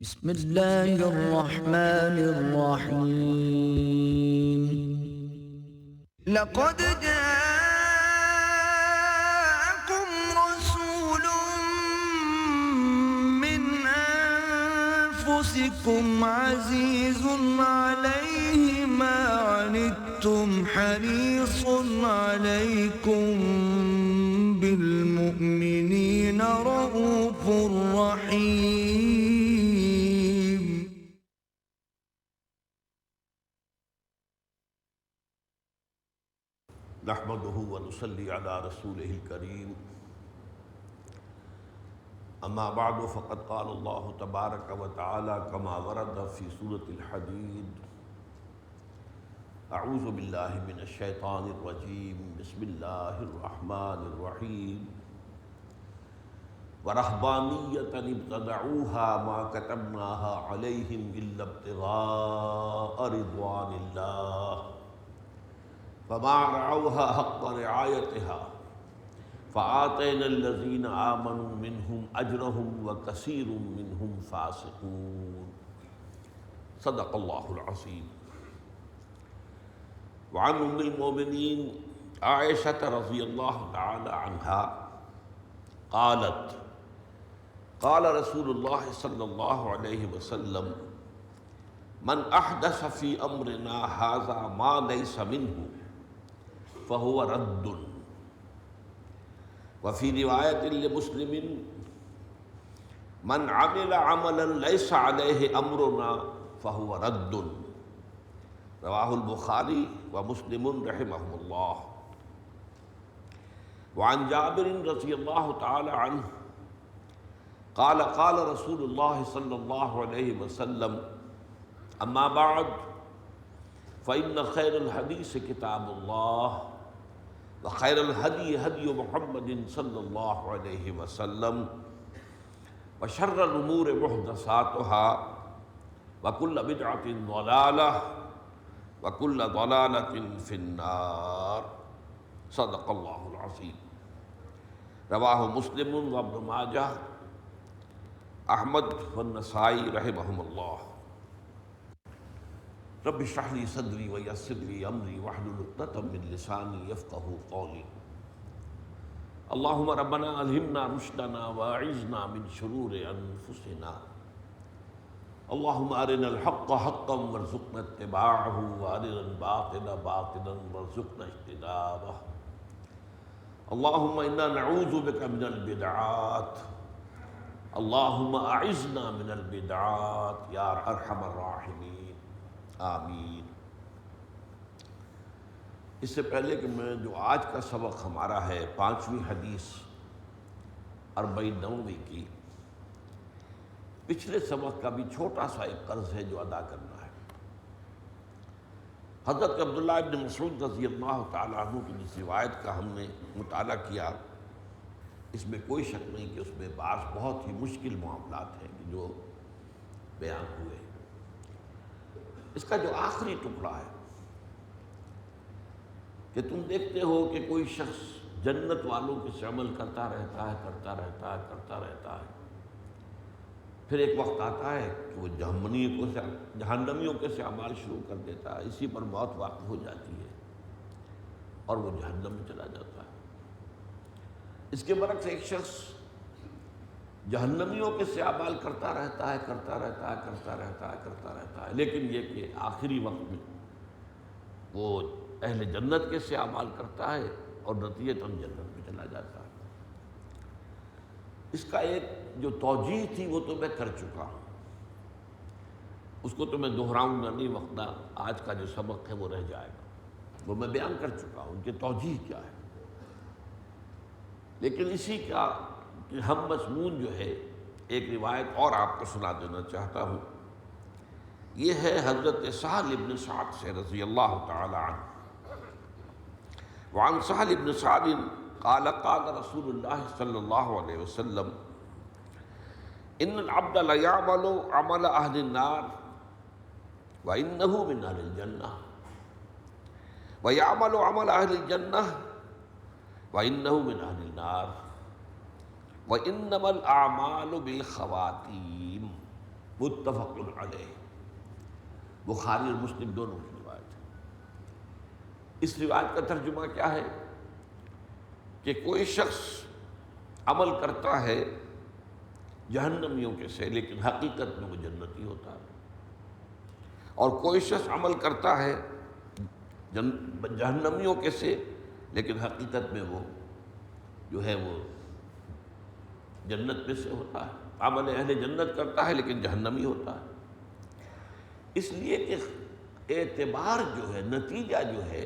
بسم اللہ الرحمن الرحیم لقد جاءكم رسول من أنفسكم عزيز عليه ما عنتم حريص عليكم بالمؤمنين رؤوف رحيم نحمده ونصلي على رسوله الكريم اما بعد فقد قال الله تبارك وتعالى كما ورد في سورة الحديد اعوذ بالله من الشيطان الرجيم بسم الله الرحمن الرحيم ورهبانية ابتدعوها ما كتبناها عليهم إلا ابتغاء رضوان الله فما رعوها حق رعايتها فآتينا الذين آمنوا منهم أجرهم وكثير منهم فاسقون صدق الله العظيم. وعن أم المؤمنين عائشة رضي الله تعالى عنها قالت قال رسول الله صلى الله عليه وسلم من أحدث في أمرنا هذا ما ليس منه فهو رد. وفي رواية لمسلم من عمل عملا ليس عليه أمرنا فهو رد. رواه البخاري ومسلم رحمهم الله. وعن جابر رضي الله تعالى عنه قال قال رسول الله صلى الله عليه وسلم اما بعد فإن خير الحديث كتاب الله وخير الهدي هدي محمد صلى الله عليه وسلم وشر الأمور محدثاتها وكل بدعة ضلالة وكل ضلالة في النار. صدق الله العظيم. رواه مسلم وابن ماجہ احمد والنسائی رحمهم الله. رب اشرح لي صدري ويسر لي امري واحلل عقدة من لساني يفقهوا قولي. اللهم ربنا الهمنا رشدنا واعذنا من شرور انفسنا. اللهم ارنا الحق حقا وارزقنا اتباعه وارنا الباطل باطلا وارزقنا اجتنابه. اللهم انا نعوذ بك من البدعات. اللهم اعذنا من البدعات یا ارحم الراحمین. آمین. اس سے پہلے کہ میں جو آج کا سبق ہمارا ہے 5ویں حدیث 49ویں کی، پچھلے سبق کا بھی چھوٹا سا ایک قرض ہے جو ادا کرنا ہے. حضرت عبداللہ ابن مسعود رضی اللہ تعالیٰ عنہ کی جس روایت کا ہم نے مطالعہ کیا، اس میں کوئی شک نہیں کہ اس میں بعض بہت ہی مشکل معاملات ہیں کہ جو بیان ہوئے. اس کا جو آخری ٹکڑا ہے کہ تم دیکھتے ہو کہ کوئی شخص جنت والوں کے سے عمل کرتا رہتا ہے کرتا رہتا ہے کرتا رہتا ہے، پھر ایک وقت آتا ہے کہ وہ جہنمیوں کے سے اعمال شروع کر دیتا ہے، اسی پر موت واقع ہو جاتی ہے اور وہ جہنم میں چلا جاتا ہے. اس کے برعکس ایک شخص جہنمیوں کے سے اعمال کرتا رہتا ہے کرتا رہتا ہے کرتا رہتا ہے کرتا رہتا ہے، لیکن یہ کہ آخری وقت میں وہ اہل جنت کے سے اعمال کرتا ہے اور نتیجتاً جنت میں چلا جاتا ہے. اس کا ایک جو توجیہ تھی وہ تو میں کر چکا ہوں، اس کو تو میں دہراؤں گا نہیں، وقت آج کا جو سبق ہے وہ رہ جائے گا، وہ میں بیان کر چکا ہوں ان کے توجیہ کیا ہے. لیکن اسی کا ہم مضمون جو ہے ایک روایت اور آپ کو سنا دینا چاہتا ہوں. یہ ہے حضرت سہل ابن سعد سے رضی اللہ تعالی عنہ. وعن سہل ابن سعد قال قال رسول اللہ صلی اللہ علیہ وسلم ان العبد لیعمل عمل اہل النار وانہ من اہل الجنہ ویعمل عمل اہل الجنہ وانہ من اہل النار وَإِنَّمَا الْأَعْمَالُ بِالْخَوَاتِيمِ. متفق علیہ، بخاری اور مسلم دونوں کی روایت ہے۔ اس روایت کا ترجمہ کیا ہے کہ کوئی شخص عمل کرتا ہے جہنمیوں کے سے لیکن حقیقت میں وہ جنتی ہوتا ہے، اور کوئی شخص عمل کرتا ہے جہنمیوں کے سے لیکن حقیقت میں وہ جو ہے وہ جنت میں سے ہوتا ہے۔ عمل اہل جنت کرتا ہے لیکن جہنمی ہوتا ہے، اس لیے کہ اعتبار جو ہے، نتیجہ جو ہے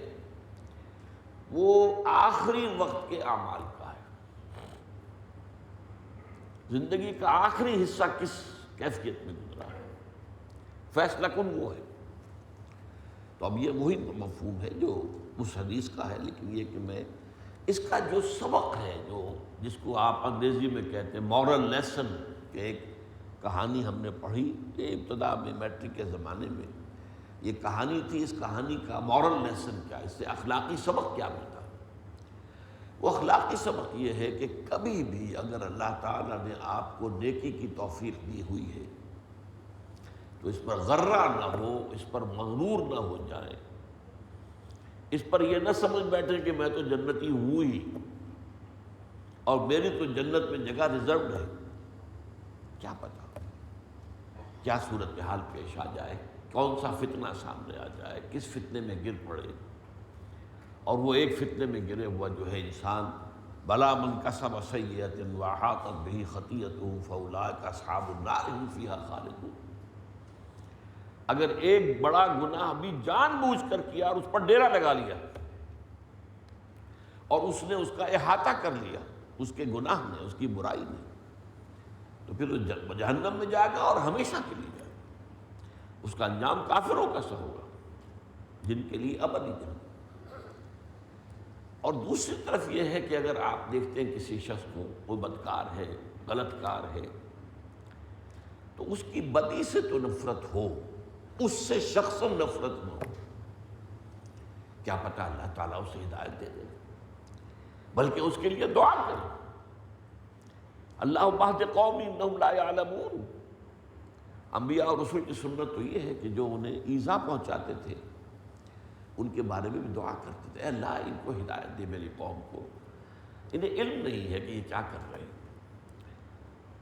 وہ آخری وقت کے اعمال کا ہے۔ زندگی کا آخری حصہ کس کیفیت میں گزرا ہے، فیصلہ کن وہ ہے۔ تو اب یہ وہی مفہوم ہے جو اس حدیث کا ہے، لیکن یہ کہ میں اس کا جو سبق ہے، جو جس کو آپ انگریزی میں کہتے ہیں مورل لیسن، کہ ایک کہانی ہم نے پڑھی کہ ابتدا میں میٹرک کے زمانے میں یہ کہانی تھی، اس کہانی کا مورل لیسن کیا، اس سے اخلاقی سبق کیا ملتا ہے؟ وہ اخلاقی سبق یہ ہے کہ کبھی بھی اگر اللہ تعالیٰ نے آپ کو نیکی کی توفیق دی ہوئی ہے تو اس پر غرہ نہ ہو، اس پر مغرور نہ ہو جائے، اس پر یہ نہ سمجھ بیٹھے کہ میں تو جنتی ہوں ہی اور میری تو جنت میں جگہ ریزروڈ ہے۔ کیا پتا کیا صورتحال پیش آ جائے، کون سا فتنہ سامنے آ جائے، کس فتنے میں گر پڑے، اور وہ ایک فتنے میں گرے ہوا جو ہے انسان بلا من کسب سیئۃ واحاطت بہ خطیئتہ فاولئک اصحاب النار هم فیہا خالدون۔ اگر ایک بڑا گناہ بھی جان بوجھ کر کیا اور اس پر ڈیرا لگا لیا اور اس نے اس کا احاطہ کر لیا، اس کے گناہ نے، اس کی برائی نے، تو پھر وہ جہنم میں جائے گا اور ہمیشہ کے لیے جائے گا۔ اس کا انجام کافروں کا سا ہوگا جن کے لیے ابدی جہنم۔ اور دوسری طرف یہ ہے کہ اگر آپ دیکھتے ہیں کسی شخص کو وہ بدکار ہے، غلط کار ہے، تو اس کی بدی سے تو نفرت ہو، اس سے شخصاً نفرت نہ ہو۔ کیا پتہ اللہ تعالیٰ اسے ہدایت دے دے، بلکہ اس کے لیے دعا کریں، اللہم اہد قومی انہم لا یعلمون۔ انبیاء اور رسول کی سنت تو یہ ہے کہ جو انہیں ایذا پہنچاتے تھے ان کے بارے میں بھی دعا کرتے تھے، اے اللہ ان کو ہدایت دے، میری قوم کو، انہیں علم نہیں ہے کہ یہ کیا کر رہے ہیں،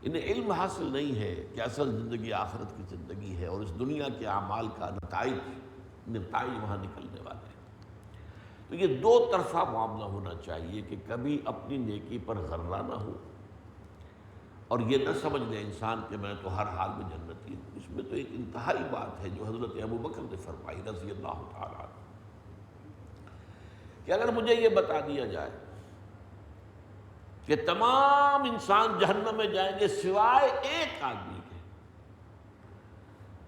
انہیں علم حاصل نہیں ہے کہ اصل زندگی آخرت کی زندگی ہے اور اس دنیا کے اعمال کا نتائج وہاں نکلنے والے ہیں۔ تو یہ دو طرفہ معاملہ ہونا چاہیے کہ کبھی اپنی نیکی پر غرہ نہ ہو اور یہ نہ سمجھ لے انسان کہ میں تو ہر حال میں جنتی ہوں۔ اس میں تو ایک انتہائی بات ہے جو حضرت ابوبکر نے فرمائی رضی اللہ تعالیٰ عنہ، کہ اگر مجھے یہ بتا دیا جائے کہ تمام انسان جہنم میں جائیں گے سوائے ایک آدمی کے،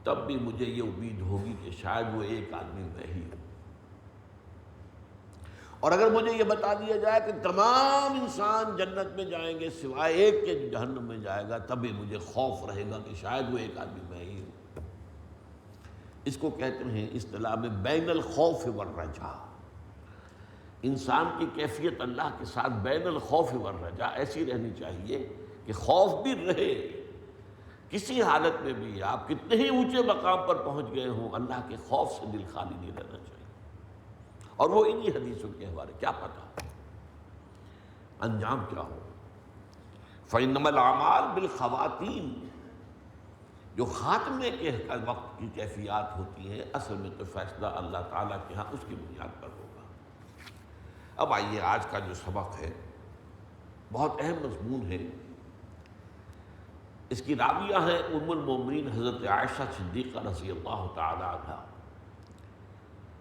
تب بھی مجھے یہ امید ہوگی کہ شاید وہ ایک آدمی میں ہی ہوں۔ اور اگر مجھے یہ بتا دیا جائے کہ تمام انسان جنت میں جائیں گے سوائے ایک کے جو جہنم میں جائے گا، تب بھی مجھے خوف رہے گا کہ شاید وہ ایک آدمی میں ہی ہوں۔ اس کو کہتے ہیں اصطلاح میں بین الخوف والرجاء۔ انسان کی کیفیت اللہ کے ساتھ بین الخوف والرجاء ایسی رہنی چاہیے کہ خوف بھی رہے، کسی حالت میں بھی آپ کتنے ہی اونچے مقام پر پہنچ گئے ہوں، اللہ کے خوف سے دل خالی نہیں رہنا چاہیے۔ اور وہ انہی حدیثوں کے حوالے، کیا پتہ انجام کیا ہو۔ فَإِنَّمَا الْأَعْمَالُ بِالْخَوَاتِيمِ، جو خاتمے کے وقت کی کیفیات ہوتی ہیں اصل میں تو فیصلہ اللہ تعالیٰ کے ہاں اس کی بنیاد پر ہوگا۔ اب آئیے آج کا جو سبق ہے بہت اہم مضمون ہے، اس کی راویہ ہیں ام المومنین حضرت عائشہ صدیقہ رضی اللہ تعالی عنہ۔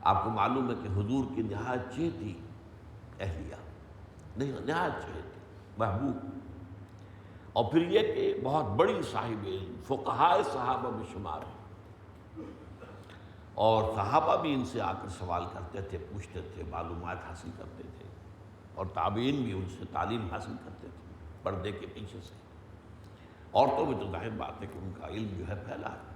آپ کو معلوم ہے کہ حضور کی نہایت چہیتی اہلیہ، نہایت چہیتی محبوب، اور پھر یہ کہ بہت بڑی صاحب علم، فقہائے صحابہ میں شمار ہیں، اور صحابہ بھی ان سے آ کر سوال کرتے تھے، پوچھتے تھے، معلومات حاصل کرتے تھے، اور تابعین بھی ان سے تعلیم حاصل کرتے تھے پردے کے پیچھے سے۔ عورتوں میں تو ظاہر بات ہے کہ ان کا علم جو ہے پھیلا ہے،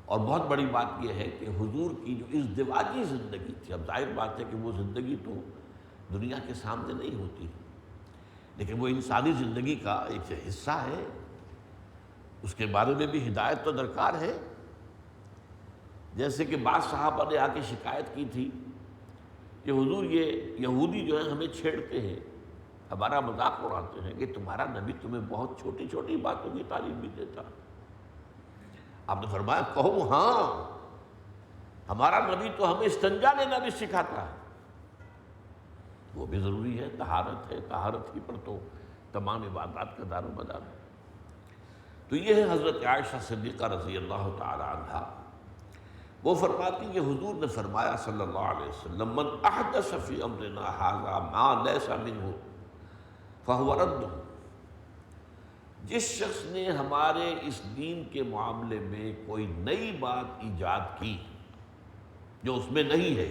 اور بہت بڑی بات یہ ہے کہ حضور کی جو ازدواجی زندگی تھی، اب ظاہر بات ہے کہ وہ زندگی تو دنیا کے سامنے نہیں ہوتی، لیکن وہ انسانی زندگی کا ایک حصہ ہے۔ اس کے بارے میں بھی ہدایت تو درکار ہے. جیسے کہ بعض صحابہ نے آ کے شکایت کی تھی کہ حضور یہ یہودی جو ہیں ہمیں چھیڑتے ہیں، ہمارا مذاق اڑاتے ہیں کہ تمہارا نبی تمہیں بہت چھوٹی چھوٹی باتوں کی تعلیم بھی دیتا. آپ نے فرمایا کہو ہاں، ہمارا نبی تو ہمیں استنجا لینا بھی سکھاتا ہے. وہ بھی ضروری ہے، طہارت ہے، طہارت ہی پر تو تمام عبادات کا دار و مدار ہے. تو یہ ہے حضرت عائشہ صدیقہ رضی اللہ تعالی عنہا. وہ فرماتی کہ حضور نے فرمایا صلی اللہ علیہ وسلم من احدث فی امرنا ھذا ما لیس منہ فہو رد. جس شخص نے ہمارے اس دین کے معاملے میں کوئی نئی بات ایجاد کی جو اس میں نہیں ہے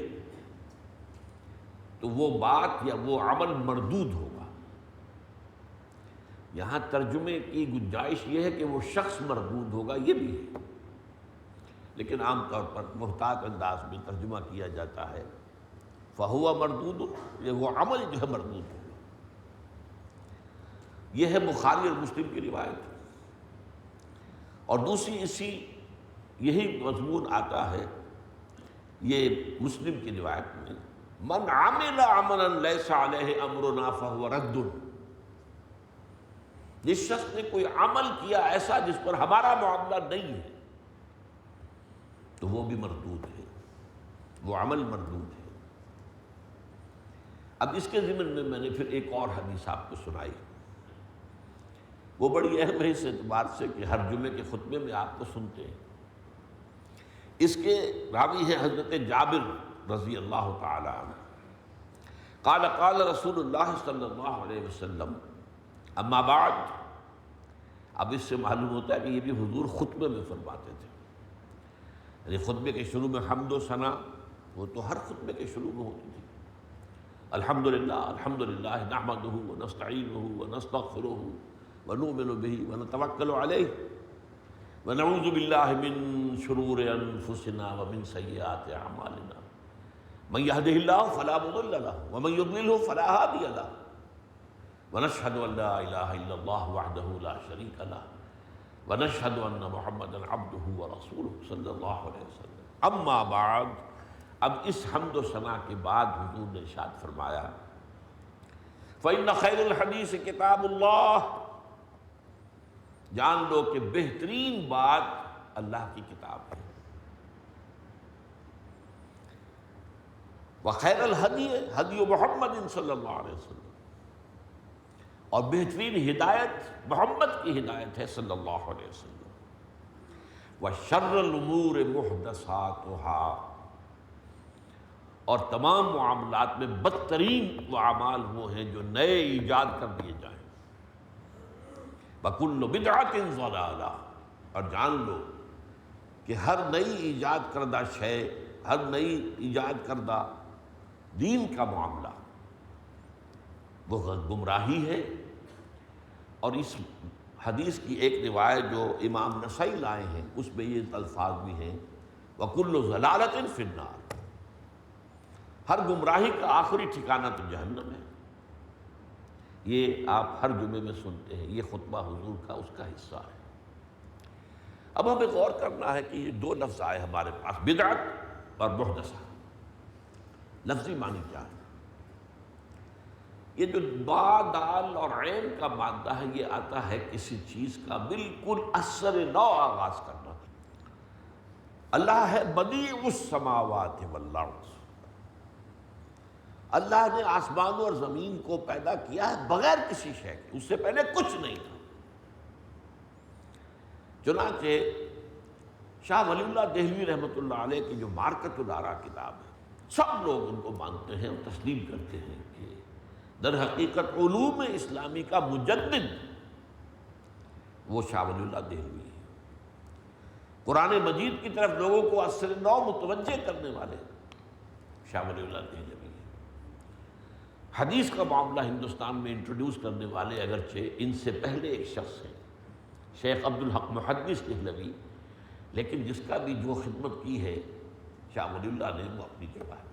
تو وہ بات یا وہ عمل مردود ہوگا. یہاں ترجمے کی گنجائش یہ ہے کہ وہ شخص مردود ہوگا، یہ بھی ہے، لیکن عام طور پر محتاط انداز میں ترجمہ کیا جاتا ہے فہو مردود، یہ وہ عمل جو ہے مردود ہوگا. یہ ہے بخاری اور مسلم کی روایت. اور دوسری اسی یہی مضمون آتا ہے یہ مسلم کی روایت میں من عمل عملا لیس علیہ امرنا فہو رد. جس شخص نے کوئی عمل کیا ایسا جس پر ہمارا معاملہ نہیں ہے تو وہ بھی مردود ہے، وہ عمل مردود ہے. اب اس کے ضمن میں نے پھر ایک اور حدیث آپ کو سنائی. وہ بڑی اہم ہے اس اعتبار سے کہ ہر جمعے کے خطبے میں آپ کو سنتے ہیں. اس کے راوی ہیں حضرت جابر رضی اللہ تعالی عنہ. قال قال رسول اللہ صلی اللہ علیہ وسلم اما بعد. اب اس سے معلوم ہوتا ہے کہ یہ بھی حضور خطبے میں فرماتے تھے. یعنی خطبے کے شروع میں حمد و ثنا وہ تو ہر خطبے کے شروع میں ہوتی تھی. الحمدللہ الحمدللہ نحمدہ ونستعینہ ونستغفرہ ونؤمن بہ ونتوکل علیہ ونعوذ باللہ من شرور انفسنا ومن سیئات اعمالنا من یہدہ اللہ فلا مضل لہ ومن یضللہ فلا ہادی لہ ونشہد ان لا الہ الا اللہ وحدہ لا شریک لہ ونشہد ان محمدا عبدہ ورسولہ صلی اللہ علیہ وسلم. اما بعد. اب اس حمد و ثنا کے بعد حضور نے ارشاد فرمایا فإن خیر الحدیث کتاب اللہ. جان لو کہ بہترین بات اللہ کی کتاب ہے. وخیر الہدی ہدی محمد صلی اللہ علیہ وسلم. اور بہترین ہدایت محمد کی ہدایت ہے صلی اللہ علیہ وسلم. وشر الامور محدثاتها. اور تمام معاملات میں بدترین وہ اعمال وہ ہیں جو نئے ایجاد کر دیے جائیں. وَكُلُّ بِدْعَةٍ ضَلَالَةٍ. اور جان لو کہ ہر نئی ایجاد کردہ شے، ہر نئی ایجاد کردہ دین کا معاملہ وہ گمراہی ہے. اور اس حدیث کی ایک روایت جو امام نسائی لائے ہیں اس میں یہ الفاظ بھی ہیں وَكُلُّ ضَلَالَةٍ فِي النَّارِ. ہر گمراہی کا آخری ٹھکانہ تو جہنم ہے. یہ آپ ہر جمعے میں سنتے ہیں، یہ خطبہ حضور کا اس کا حصہ ہے. اب ہمیں غور کرنا ہے کہ یہ دو لفظ آئے ہمارے پاس بدعت اور محدثہ. لفظی معنی کیا ہے؟ یہ جو با دال اور عین کا مادہ ہے یہ آتا ہے کسی چیز کا بالکل اثر نو آغاز کرنا. اللہ ہے بدیع السماوات والارض. اللہ نے آسمانوں اور زمین کو پیدا کیا ہے بغیر کسی شے کے، اس سے پہلے کچھ نہیں تھا. چنانچہ شاہ ولی اللہ دہلوی رحمۃ اللہ علیہ کی جو مارکۃ الآراء کتاب ہے سب لوگ ان کو مانتے ہیں اور تسلیم کرتے ہیں کہ در حقیقت علوم اسلامی کا مجدد وہ شاہ ولی اللہ دہلوی ہے. قرآن مجید کی طرف لوگوں کو اثر نو متوجہ کرنے والے شاہ ولی اللہ دہلوی. حدیث کا معاملہ ہندوستان میں انٹروڈیوس کرنے والے اگرچہ ان سے پہلے ایک شخص ہیں شیخ عبدالحق محدث دہلوی، لیکن جس کا بھی جو خدمت کی ہے شاہ ولی اللہ نے وہ اپنی جگہ ہے.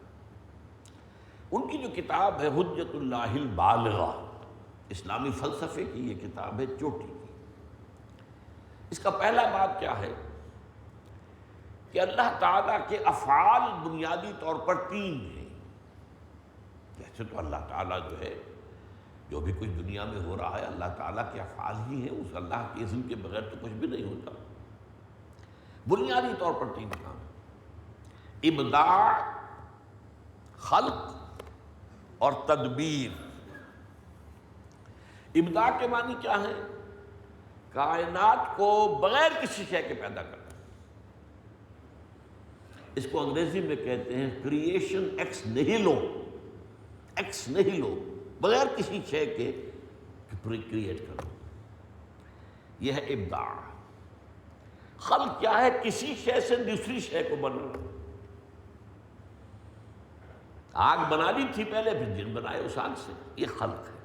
ان کی جو کتاب ہے حجت اللہ البالغہ، اسلامی فلسفے کی یہ کتاب ہے چوٹی کی. اس کا پہلا باب کیا ہے کہ اللہ تعالیٰ کے افعال بنیادی طور پر تین ہیں۔ جیسے تو اللہ تعالیٰ جو ہے، جو بھی کچھ دنیا میں ہو رہا ہے اللہ تعالیٰ کے افعال ہی ہیں، اس اللہ کے اذن کے بغیر تو کچھ بھی نہیں ہوتا۔ بنیادی طور پر تین کام: ابداع، خلق اور تدبیر۔ ابداع کے معنی کیا ہے؟ کائنات کو بغیر کسی شے کے پیدا کرنا۔ اس کو انگریزی میں کہتے ہیں کریشن ایکس نیہیلو، ایکس نیہیلو، بغیر کسی شے کے کریٹ کرنا، یہ ہے ابداع۔ خلق کیا ہے؟ کسی شے سے دوسری شے کو بنانا۔ آگ بنا لی تھی پہلے، پھر جن بنائے اس آگ سے، یہ خلق ہے۔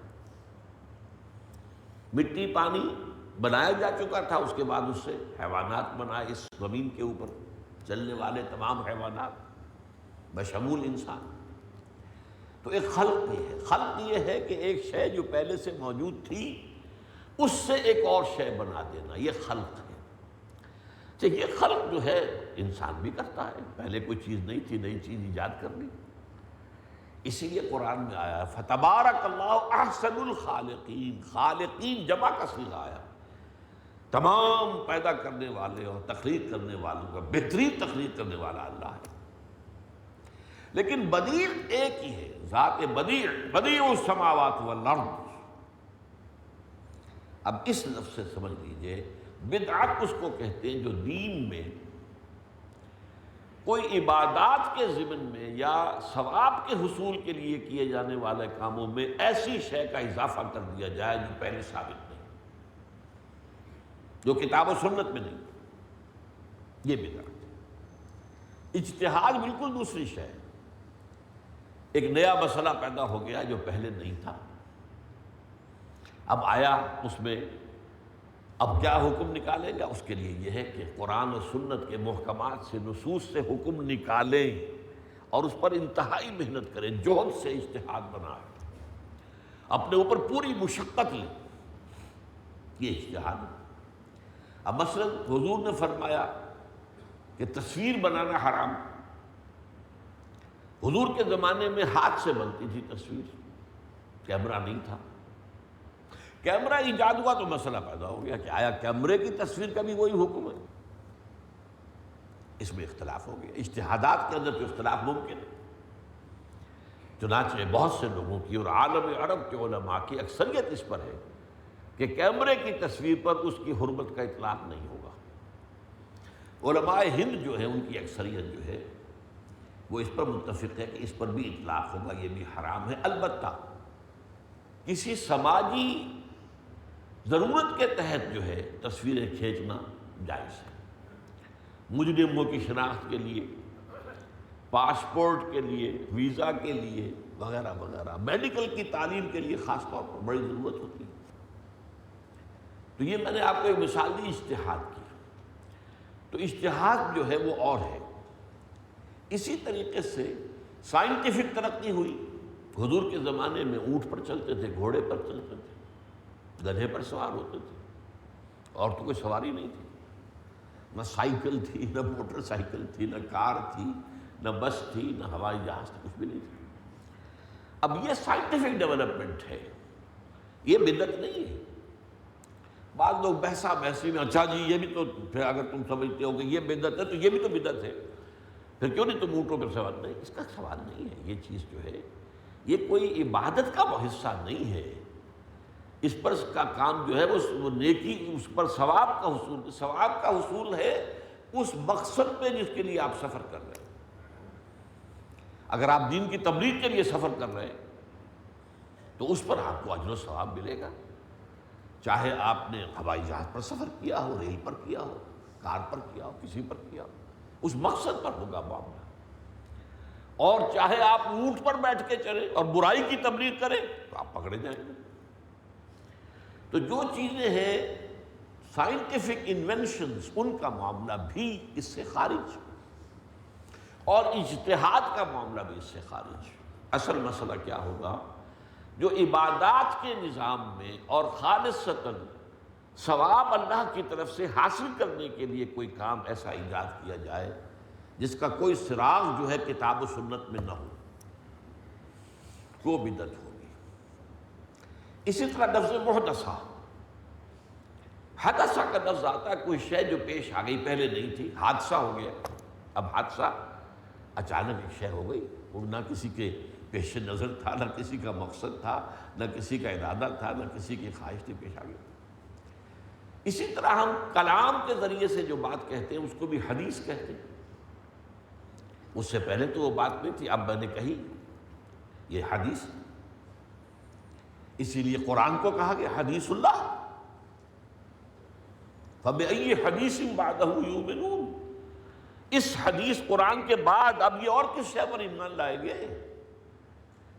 مٹی پانی بنایا جا چکا تھا، اس کے بعد اس سے حیوانات بنائے، اس زمین کے اوپر چلنے والے تمام حیوانات بشمول انسان۔ تو ایک خلق یہ ہے۔ خلق یہ ہے کہ ایک شے جو پہلے سے موجود تھی اس سے ایک اور شے بنا دینا، یہ خلق ہے۔ تو یہ خلق جو ہے انسان بھی کرتا ہے، پہلے کوئی چیز نہیں تھی، نئی چیز ایجاد کر لی۔ اسی لیے قرآن میں آیا ہے فَتَبَارَكَ اللَّهُ أَحْسَنُ الْخَالِقِينَ، خالقین جمع کا صیغہ آیا، تمام پیدا کرنے والے اور تخلیق کرنے والوں کا بہترین تخلیق کرنے والا اللہ ہے۔ لیکن بدیع ایک ہی ہے، ذات بدیع، بدیع السماوات والارض۔ اب اس لفظ سے سمجھ لیجئے، بدعت اس کو کہتے ہیں جو دین میں کوئی عبادات کے ضمن میں یا ثواب کے حصول کے لیے کیے جانے والے کاموں میں ایسی شے کا اضافہ کر دیا جائے جو پہلے ثابت نہیں، جو کتاب و سنت میں نہیں، یہ بدعت ہے۔ اجتہاد بالکل دوسری شے ہے۔ ایک نیا مسئلہ پیدا ہو گیا جو پہلے نہیں تھا، اب آیا، اس میں اب کیا حکم نکالے گا؟ اس کے لیے یہ ہے کہ قرآن و سنت کے محکمات سے، نصوص سے حکم نکالیں اور اس پر انتہائی محنت کریں، جہد سے اجتہاد بنائیں، اپنے اوپر پوری مشقت لیں، یہ اجتہاد ہے۔ اب مثلا حضور نے فرمایا کہ تصویر بنانا حرام۔ حضور کے زمانے میں ہاتھ سے بنتی تھی تصویر، کیمرہ نہیں تھا۔ کیمرہ ایجاد ہوا تو مسئلہ پیدا ہو گیا کہ آیا کیمرے کی تصویر کا بھی وہی حکم ہے؟ اس میں اختلاف ہو گیا، اجتہادات کے اندر تو اختلاف ممکن ہے۔ چنانچہ بہت سے لوگوں کی اور عالم عرب کے علماء کی اکثریت اس پر ہے کہ کیمرے کی تصویر پر اس کی حرمت کا اطلاق نہیں ہوگا۔ علماء ہند جو ہیں ان کی اکثریت جو ہے وہ اس پر متفق ہے کہ اس پر بھی اطلاق ہوگا، یہ بھی حرام ہے۔ البتہ کسی سماجی ضرورت کے تحت جو ہے تصویریں کھینچنا جائز ہے، مجرموں کی شناخت کے لیے، پاسپورٹ کے لیے، ویزا کے لیے وغیرہ وغیرہ، میڈیکل کی تعلیم کے لیے خاص طور پر بڑی ضرورت ہوتی ہے۔ تو یہ میں نے آپ کو ایک مثال دی اجتہاد کی۔ تو اجتہاد جو ہے وہ اور ہے۔ اسی طریقے سے سائنٹیفک ترقی ہوئی۔ حضور کے زمانے میں اونٹ پر چلتے تھے، گھوڑے پر چلتے تھے، گدھے پر سوار ہوتے تھے، اور تو کوئی سواری نہیں تھی، نہ سائیکل تھی، نہ موٹر سائیکل تھی، نہ کار تھی، نہ بس تھی، نہ ہوائی جہاز تھی، کچھ بھی نہیں تھی۔ اب یہ سائنٹیفک ڈیولپمنٹ ہے، یہ بدعت نہیں ہے۔ بعض لوگ بحثا بحثی میں اچھا جی یہ بھی تو، پھر اگر تم سمجھتے ہو کہ یہ بدعت ہے تو یہ بھی تو بدعت ہے، پھر کیوں نہیں تم اونٹوں پر سوار؟ نہیں، اس کا سوال نہیں ہے۔ یہ چیز جو ہے یہ کوئی عبادت کا حصہ نہیں ہے، اس پر کا کام جو ہے وہ نیکی، اس پر ثواب کا حصول، ثواب کا حصول ہے اس مقصد پہ جس کے لیے آپ سفر کر رہے ہیں۔ اگر آپ دین کی تبلیغ کے لیے سفر کر رہے ہیں تو اس پر آپ کو اجر و ثواب ملے گا، چاہے آپ نے ہوائی جہاز پر سفر کیا ہو، ریل پر کیا ہو، کار پر کیا ہو، کسی پر کیا ہو، اس مقصد پر ہوگا معاملہ۔ اور چاہے آپ اونٹ پر بیٹھ کے چلیں اور برائی کی تبلیغ کریں تو آپ پکڑے جائیں گے۔ تو جو چیزیں ہیں سائنٹیفک انوینشنز، ان کا معاملہ بھی اس سے خارج، اور اجتہاد کا معاملہ بھی اس سے خارج۔ اصل مسئلہ کیا ہوگا؟ جو عبادات کے نظام میں اور خالصتاً ثواب اللہ کی طرف سے حاصل کرنے کے لیے کوئی کام ایسا ایجاد کیا جائے جس کا کوئی سراغ جو ہے کتاب و سنت میں نہ ہو، وہ بدعت ہوگی۔ اسی طرح لفظ محدثہ، حدثہ کا لفظ آتا ہے کوئی شے جو پیش آ گئی، پہلے نہیں تھی، حادثہ ہو گیا۔ اب حادثہ اچانک ایک شے ہو گئی، وہ نہ کسی کے پیش نظر تھا، نہ کسی کا مقصد تھا، نہ کسی کا ارادہ تھا، نہ کسی کی خواہش تھی، پیش آ گئی۔ اسی طرح ہم کلام کے ذریعے سے جو بات کہتے ہیں اس کو بھی حدیث کہتے ہیں۔ اس سے پہلے تو وہ بات نہیں تھی، اب میں نے کہی، یہ حدیث۔ اسی لیے قرآن کو کہا گیا حدیث اللہ، فَبِأَيِّ حَدِيثٍ بَعْدَهُ يُؤْمِنُونَ۔ اس حدیث قرآن کے بعد اب یہ اور کس شے پر ایمان لائیں گے؟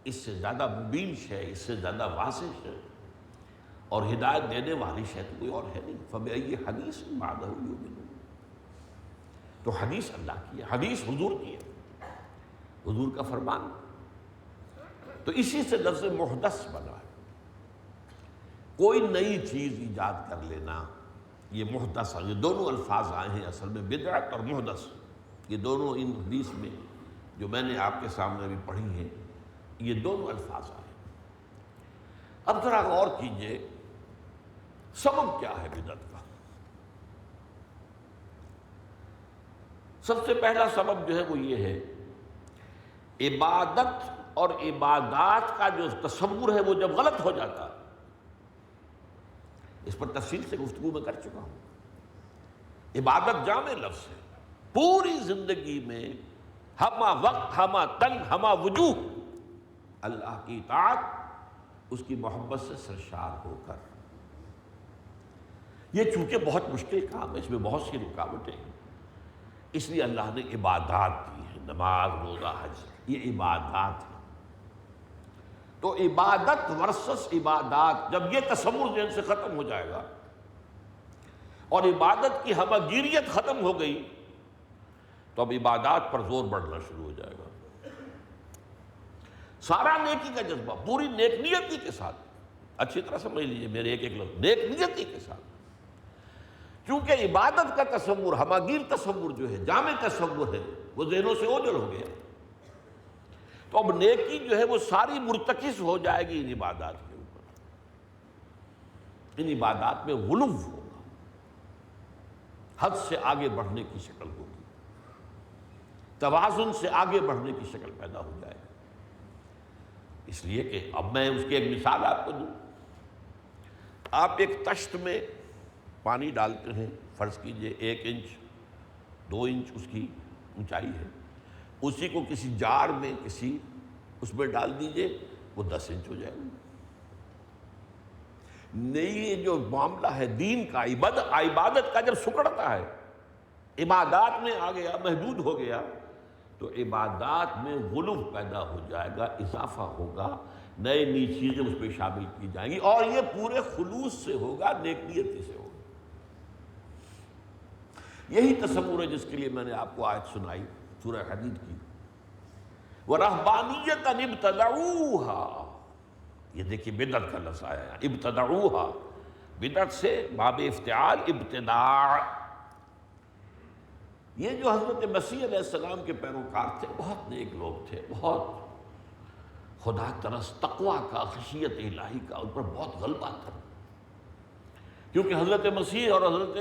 اس سے زیادہ مبین شے، اس سے زیادہ واضح شے اور ہدایت دینے والی شے تو کوئی اور ہے نہیں۔ فَبِأَيِّ حَدِيثٍ بَعْدَهُ يُؤْمِنُونَ۔ تو حدیث اللہ کی ہے، حدیث حضور کی ہے، حضور کا فرمان۔ تو اسی سے لفظ محدث بنا ہے، کوئی نئی چیز ایجاد کر لینا، یہ محدث ہے۔ یہ دونوں الفاظ آئے ہیں اصل میں، بدعت اور محدث، یہ دونوں ان حدیث میں جو میں نے آپ کے سامنے ابھی پڑھی ہیں، یہ دونوں الفاظ آئے ہیں۔ اب ذرا غور کیجئے، سبب کیا ہے بدعت کا؟ سب سے پہلا سبب جو ہے وہ یہ ہے، عبادت اور عبادات کا جو تصور ہے وہ جب غلط ہو جاتا، اس پر تفصیل سے گفتگو میں کر چکا ہوں۔ عبادت جامع لفظ ہے، پوری زندگی میں ہمہ وقت، ہمہ تن، ہمہ وجوہ اللہ کی اطاعت، اس کی محبت سے سرشار ہو کر۔ یہ چونکہ بہت مشکل کام ہے، اس میں بہت سی رکاوٹیں ہیں، اس لیے اللہ نے عبادات دی ہے، نماز، روزہ، حج، یہ عبادات ہیں۔ تو عبادت ورسس عبادات، جب یہ تصور ذہن سے ختم ہو جائے گا اور عبادت کی ہمہ گیریت ختم ہو گئی تو اب عبادات پر زور بڑھنا شروع ہو جائے گا۔ سارا نیکی کا جذبہ، پوری نیک نیتی کے ساتھ، اچھی طرح سمجھ لیجیے میرے ایک لفظ، نیک نیتی کے ساتھ، چونکہ عبادت کا تصور، ہمہ گیر تصور جو ہے، جامع تصور ہے، وہ ذہنوں سے اوجھل ہو گیا، تو اب نیکی جو ہے وہ ساری مرتکز ہو جائے گی ان عبادات کے اوپر۔ ان عبادات میں غلو ہوگا، حد سے آگے بڑھنے کی شکل ہوگی، توازن سے آگے بڑھنے کی شکل پیدا ہو جائے گی۔ اس لیے کہ اب میں اس کی ایک مثال آپ کو دوں، آپ ایک تشت میں پانی ڈالتے ہیں، فرض کیجئے 1 انچ 2 انچ اس کی اونچائی ہے، اسی کو کسی جار میں اس میں ڈال دیجئے، وہ 10 انچ ہو جائے گا۔ نئی جو معاملہ ہے دین کا، عبادت کا جب سکڑتا ہے، عبادات میں آ گیا، محدود ہو گیا، تو عبادات میں غلو پیدا ہو جائے گا، اضافہ ہوگا، نئی نئی چیزیں اس پہ شامل کی جائیں گی، اور یہ پورے خلوص سے ہوگا، نیک نیتی سے ہوگا۔ یہی تصور ہے جس کے لیے میں نے آپ کو آیت سنائی سورہ حدید کی، وَرَهْبَانِيَّةً ابْتَدَعُوهَا۔ یہ دیکھیے بدعت کا لفظ آیا ہے، ابتدعوها، بدعت سے باب افتعال، ابتداع۔ یہ جو حضرت مسیح علیہ السلام کے پیروکار تھے، بہت نیک لوگ تھے، بہت خدا ترس، تقویٰ کا، خشیت الہی کا ان پر بہت غلبہ تھا، کیونکہ حضرت مسیح اور حضرت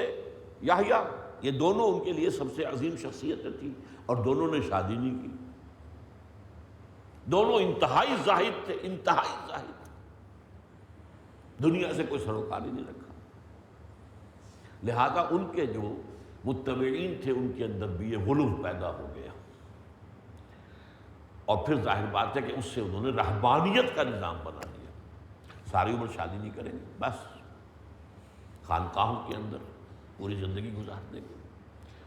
یحییٰ یہ دونوں ان کے لیے سب سے عظیم شخصیتیں تھیں، اور دونوں نے شادی نہیں کی، دونوں انتہائی زاہد تھے، انتہائی زاہد، دنیا سے کوئی سروکار ہی نہیں رکھا۔ لہذا ان کے جو متبعین تھے ان کے اندر بھی یہ غلو پیدا ہو گیا، اور پھر ظاہر بات ہے کہ اس سے انہوں نے رہبانیت کا نظام بنا دیا، ساری عمر شادی نہیں کریں گے، بس خانقاہوں کے اندر پوری زندگی گزارنے کے۔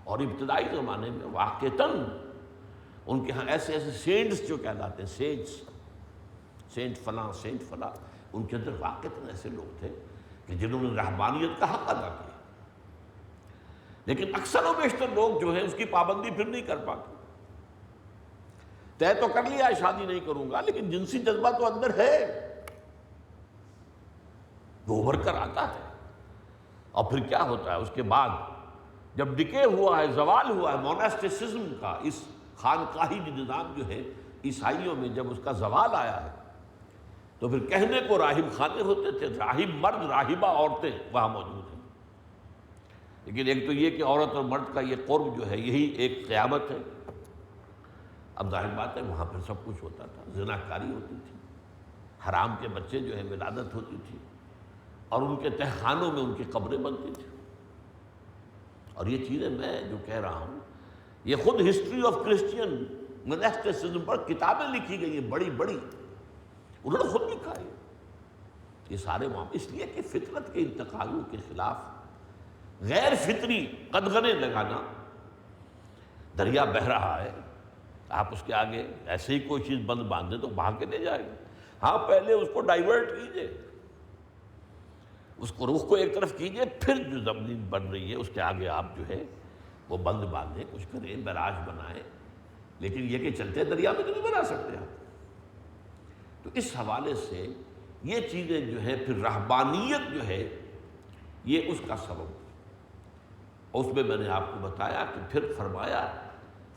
اور ابتدائی زمانے میں واقعتاً ان کے ہاں ایسے ایسے سینٹس جو کہلاتے ہیں، سینٹ فلاں سینٹ فلاں، ان کے اندر واقعتاً ایسے لوگ تھے کہ جنہوں نے رہبانیت کا حق ادا کیا، لیکن اکثر و بیشتر لوگ جو ہیں اس کی پابندی پھر نہیں کر پاتے۔ طے تو کر لیا شادی نہیں کروں گا، لیکن جنسی جذبہ تو اندر ہے، وہ ابھر کر آتا ہے، اور پھر کیا ہوتا ہے اس کے بعد جب ڈکے ہوا ہے، زوال ہوا ہے موناسٹسزم کا، اس خانقاہی نظام جو ہے عیسائیوں میں جب اس کا زوال آیا ہے تو پھر کہنے کو راہب خانے ہوتے تھے، راہب مرد راہبہ عورتیں وہاں موجود ہیں، لیکن ایک تو یہ کہ عورت اور مرد کا یہ قرب جو ہے یہی ایک قیامت ہے۔ اب ظاہر بات ہے وہاں پھر سب کچھ ہوتا تھا، زنا کاری ہوتی تھی، حرام کے بچے جو ہے ولادت ہوتی تھی، اور ان کے تہخانوں میں ان کی قبریں بنتی تھیں۔ اور یہ چیزیں میں جو کہہ رہا ہوں یہ خود ہسٹری آف کرسچین موناسٹسزم پر کتابیں لکھی گئی ہیں بڑی بڑی، انہوں نے خود لکھا ہے یہ سارے معاملے، اس لیے کہ فطرت کے انتقالوں کے خلاف غیر فطری قدغنیں لگانا۔ دریا بہہ رہا ہے، آپ اس کے آگے ایسے ہی کوئی چیز بند باندھ دیں تو بہا کے لے جائے گا۔ ہاں پہلے اس کو ڈائیورٹ کیجئے، اس کو رخ کو ایک طرف کیجئے، پھر جو زمین بن رہی ہے اس کے آگے آپ جو ہے وہ بند باندھیں، کچھ کریں، بیراج بنائیں، لیکن یہ کہ چلتے دریا میں تو نہیں بنا سکتے آپ۔ تو اس حوالے سے یہ چیزیں جو ہے پھر رہبانیت جو ہے یہ اس کا سبب، اور اس میں نے آپ کو بتایا کہ پھر فرمایا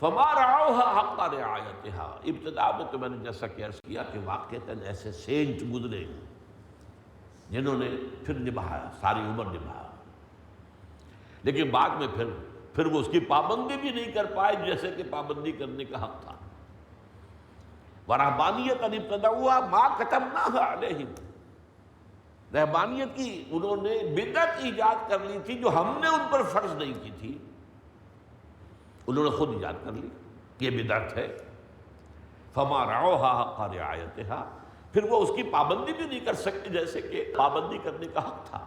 فما رعوها حق رعایتها۔ ابتدا میں تو میں نے جیسا کہ عرض کیا کہ واقعتاً ایسے سینٹ گزرے جنہوں نے پھر نبھایا، ساری عمر نبھایا، لیکن بعد میں پھر وہ اس کی پابندی بھی نہیں کر پائے جیسے کہ پابندی کرنے کا حق تھا۔ ورہبانیت ابتدعوها ما كتبناها علیہم، رہبانیت کی انہوں نے بدعت ایجاد کر لی تھی جو ہم نے ان پر فرض نہیں کی تھی، انہوں نے خود ایجاد کر لی، یہ بدعت ہے۔ فما رعوها حق رعایتها، پھر وہ اس کی پابندی بھی نہیں کر سکتے جیسے کہ پابندی کرنے کا حق تھا۔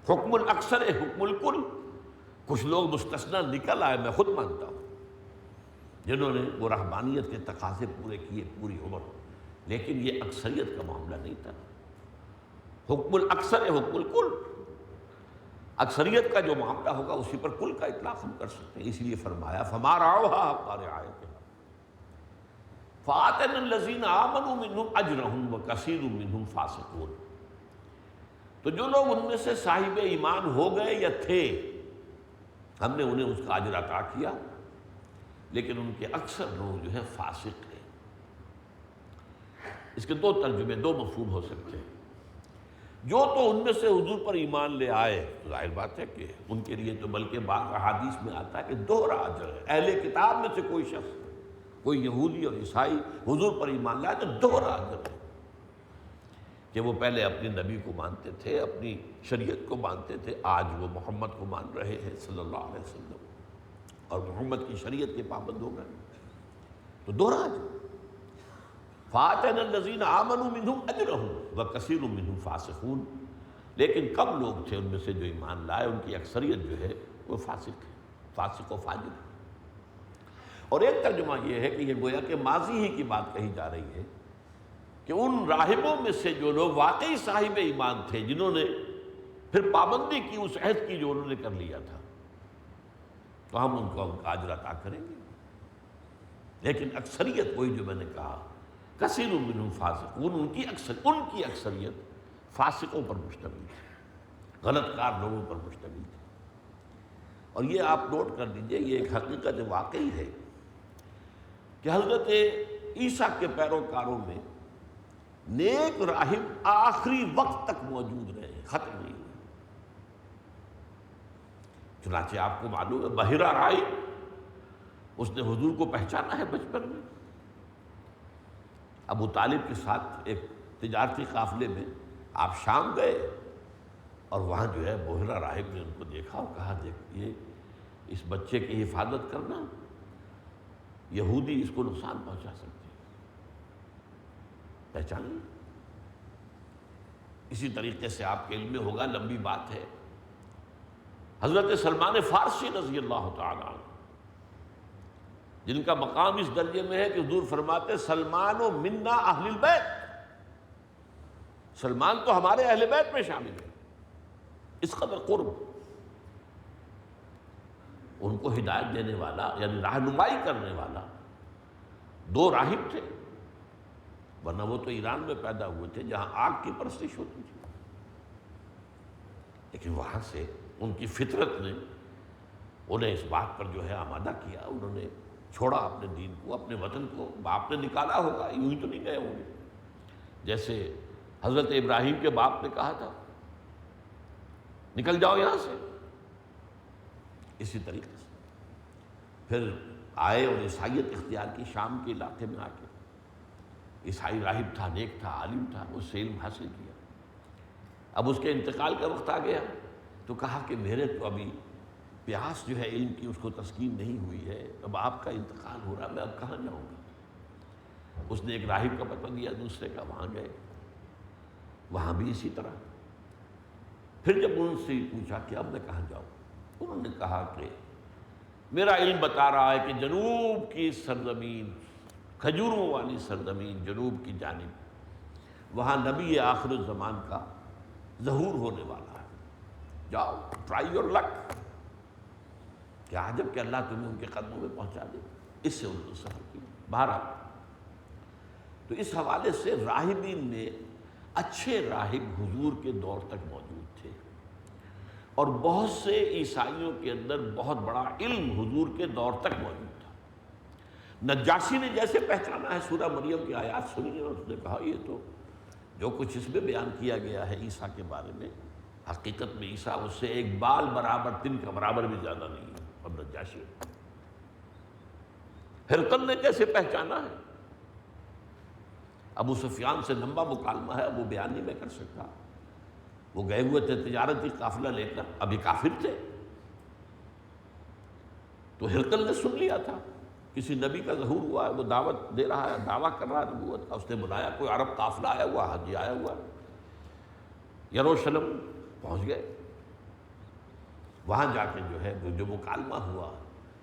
حکم الاکثر حکم الکل، کچھ لوگ مستثنیٰ نکل آئے، میں خود مانتا ہوں، جنہوں نے وہ رہبانیت کے تقاضے پورے کیے پوری عمر، لیکن یہ اکثریت کا معاملہ نہیں تھا۔ حکم الاکثر حکم الکل، اکثریت کا جو معاملہ ہوگا اسی پر کل کا اطلاق ہم کر سکتے ہیں، اس لیے فرمایا فما رعوها حق رعایتها فآتینا الذین آمنوا منہم اجرہم وکثیر منہم فاسقون۔ تو جو لوگ ان میں سے صاحب ایمان ہو گئے یا تھے ہم نے انہیں اس کا اجر عطا کیا، لیکن ان کے اکثر لوگ جو ہے فاسق ہیں۔ اس کے دو ترجمے، دو مفہوم ہو سکتے ہیں۔ جو تو ان میں سے حضور پر ایمان لے آئے، ظاہر بات ہے کہ ان کے لیے تو بلکہ بعض احادیث میں آتا ہے کہ دوہرا اجر ہے۔ اہل کتاب میں سے کوئی شخص، کوئی یہودی اور عیسائی حضور پر ایمان لائے تو دوہرا اجر ہے، کہ وہ پہلے اپنے نبی کو مانتے تھے، اپنی شریعت کو مانتے تھے، آج وہ محمد کو مان رہے ہیں صلی اللہ علیہ وسلم، اور محمد کی شریعت کے پابند ہو گئے، تو دوہرا اجر۔ فآتینا الذین آمنوا منہم اجرہم وکثیر منہم فاسقون، لیکن کم لوگ تھے ان میں سے جو ایمان لائے، ان کی اکثریت جو ہے وہ فاسق ہے، فاسق و فاجر ہے۔ اور ایک ترجمہ یہ ہے کہ یہ گویا کہ ماضی ہی کی بات کہی جا رہی ہے کہ ان راہبوں میں سے جو لوگ واقعی صاحب ایمان تھے، جنہوں نے پھر پابندی کی اس عہد کی جو انہوں نے کر لیا تھا، تو ہم ان کو ان کا اجر عطا کریں گے، لیکن اکثریت وہی جو میں نے کہا کثیر منہم فاسقون، ان کی اکثریت فاسقوں پر مشتمل تھی، غلط کار لوگوں پر مشتمل تھی۔ اور یہ آپ نوٹ کر لیجئے، یہ ایک حقیقت واقعی ہے کہ حضرت عیسیٰ کے پیروکاروں میں نیک راہب آخری وقت تک موجود رہے، ختم نہیں ہوئے۔ چنانچہ آپ کو معلوم ہے بحیرہ راہب، اس نے حضور کو پہچانا ہے بچپن میں، ابو طالب کے ساتھ ایک تجارتی قافلے میں آپ شام گئے، اور وہاں جو ہے بحیرہ راہب نے ان کو دیکھا اور کہا دیکھ یہ اس بچے کی حفاظت کرنا، یہودی اس کو نقصان پہنچا سکتے ہیں، پہچان لیں۔ اسی طریقے سے آپ کے علم میں ہوگا، لمبی بات ہے، حضرت سلمان فارسی رضی اللہ تعالیٰ عنہ، جن کا مقام اس درجے میں ہے کہ حضور فرماتے سلمان و منا اہل البیت، سلمان تو ہمارے اہل بیت میں شامل ہے، اس قدر قرب۔ ان کو ہدایت دینے والا یعنی رہنمائی کرنے والا دو راہب تھے، ورنہ وہ تو ایران میں پیدا ہوئے تھے جہاں آگ کی پرستش ہوتی تھی۔ لیکن وہاں سے ان کی فطرت نے انہیں اس بات پر جو ہے آمادہ کیا، انہوں نے چھوڑا اپنے دین کو، اپنے وطن کو۔ باپ نے نکالا ہوگا، یوں ہی تو نہیں گئے ہوں گے، جیسے حضرت ابراہیم کے باپ نے کہا تھا نکل جاؤ یہاں سے، اسی طریقے سے پھر آئے اور عیسائیت اختیار کی شام کے علاقے میں آ کے۔ عیسائی راہب تھا، نیک تھا، عالم تھا، اس سے علم حاصل کیا۔ اب اس کے انتقال کا وقت آ گیا تو کہا کہ میرے تو ابھی پیاس جو ہے علم کی اس کو تسکین نہیں ہوئی ہے، اب آپ کا انتقال ہو رہا، میں اب کہاں جاؤں گا؟ اس نے ایک راہب کا پتہ دیا، دوسرے کا، وہاں گئے، وہاں بھی اسی طرح۔ پھر جب ان سے پوچھا کہ اب میں کہاں جاؤں، انہوں نے کہا کہ میرا علم بتا رہا ہے کہ جنوب کی سرزمین، کھجوروں والی سرزمین، جنوب کی جانب، وہاں نبی آخر الزمان کا ظہور ہونے والا ہے، جاؤ، ٹرائی یور لک۔ کیا عجب کہ اللہ تمہیں ان کے قدموں میں پہنچا دے۔ اس سے انہوں نے سفر کیا۔ بہرحال تو اس حوالے سے راہبین میں اچھے راہب حضور کے دور تک موجود تھے، اور بہت سے عیسائیوں کے اندر بہت بڑا علم حضور کے دور تک موجود تھا۔ نجاشی نے جیسے پہچانا ہے، سورہ مریم کی آیات سنی اور اس نے کہا یہ تو جو کچھ اس میں بیان کیا گیا ہے عیسیٰ کے بارے میں، حقیقت میں عیسیٰ اس سے ایک بال برابر، تن کا برابر بھی زیادہ نہیں ہے۔ اور نجاشی ہرقل نے جیسے پہچانا ہے، ابو سفیان سے لمبا مکالمہ ہے، وہ بیان نہیں میں کر سکتا، وہ گئے ہوئے تھے تجارتی قافلہ لے کر، ابھی کافر تھے، تو ہرقل نے سن لیا تھا کسی نبی کا ظہور ہوا ہے، وہ دعوت دے رہا ہے، دعویٰ کر رہا ہے نبوت کا، اس نے بلایا، کوئی عرب قافلہ آیا ہوا، حاجی آیا ہوا، یروشلم پہنچ گئے۔ وہاں جا کے جو ہے جو مکالمہ ہوا،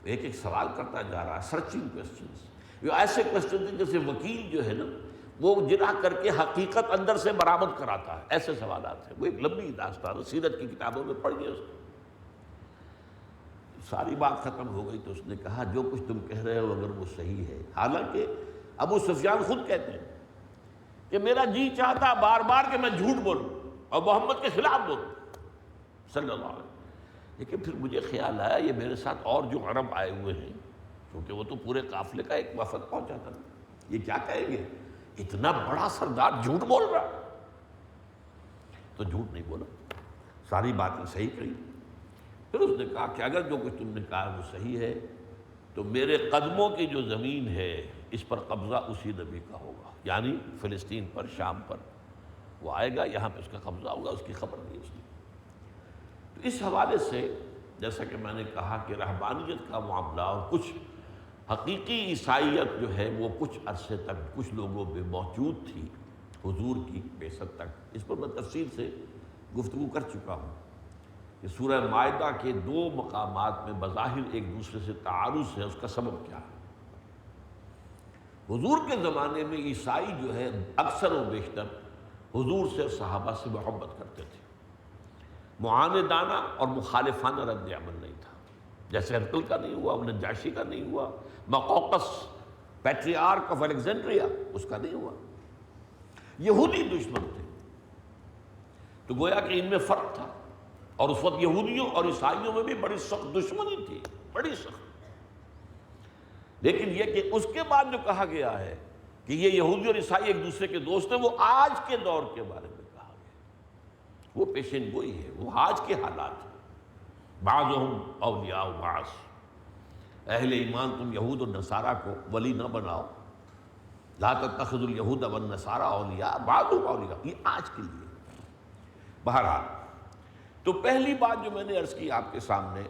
ایک ایک سوال کرتا جا رہا ہے، سرچنگ کوسچنز، یہ ایسے کوسچن تھے جیسے وکیل جو ہے نا وہ جرح کر کے حقیقت اندر سے برآمد کراتا ہے، ایسے سوالات ہیں۔ وہ ایک لمبی داستان، سیرت کی کتابوں میں پڑھیے اس کو۔ ساری بات ختم ہو گئی تو اس نے کہا جو کچھ تم کہہ رہے ہو اگر وہ صحیح ہے، حالانکہ ابو سفیان خود کہتے ہیں کہ میرا جی چاہتا بار بار کہ میں جھوٹ بولوں اور محمد کے خلاف بولوں صلی اللہ علیہ وسلم، لیکن پھر مجھے خیال آیا یہ میرے ساتھ اور جو عرب آئے ہوئے ہیں، کیونکہ وہ تو پورے قافلے کا ایک وفد پہنچا تھا، یہ کیا کہیں گے اتنا بڑا سردار جھوٹ بول رہا، تو جھوٹ نہیں بولا، ساری باتیں صحیح کہی۔ پھر اس نے کہا کہ اگر جو کچھ تم نے کہا وہ صحیح ہے تو میرے قدموں کی جو زمین ہے اس پر قبضہ اسی نبی کا ہوگا، یعنی فلسطین پر، شام پر وہ آئے گا، یہاں پہ اس کا قبضہ ہوگا، اس کی خبر نہیں اس نے۔ تو اس حوالے سے جیسا کہ میں نے کہا کہ رہبانیت کا معاملہ اور کچھ حقیقی عیسائیت جو ہے وہ کچھ عرصے تک کچھ لوگوں میں موجود تھی حضور کی بعثت تک، اس پر میں تفصیل سے گفتگو کر چکا ہوں کہ سورہ مائدہ کے 2 مقامات میں بظاہر ایک دوسرے سے تعارض ہے، اس کا سبب کیا ہے۔ حضور کے زمانے میں عیسائی جو ہے اکثر و بیشتر حضور سے صحابہ سے محبت کرتے تھے، معاندانہ اور مخالفانہ رد عمل نہیں تھا، جیسے ہرقل کا نہیں ہوا، نجاشی کا نہیں ہوا، مقوقس پیٹریارک آف الیگزینڈریا اس کا نہیں ہوا۔ یہودی دشمن تھے، تو گویا کہ ان میں فرق تھا، اور اس وقت یہودیوں اور عیسائیوں میں بھی بڑی سخت دشمنی تھی، بڑی سخت۔ لیکن یہ کہ اس کے بعد جو کہا گیا ہے کہ یہ یہودی اور عیسائی ایک دوسرے کے دوست ہیں، وہ آج کے دور کے بارے میں کہا گیا، وہ پیشین گوئی ہے، وہ آج کے حالات ہیں۔ بعضهم اولیاء بعض، اہل ایمان تم یہود اور نصارہ کو ولی نہ بناؤ، لا تتخذوا الیہود والنصارى اولیاء بعضهم اولیاء، یہ آج کے لیے۔ بہرحال تو پہلی بات جو میں نے عرض کی آپ کے سامنے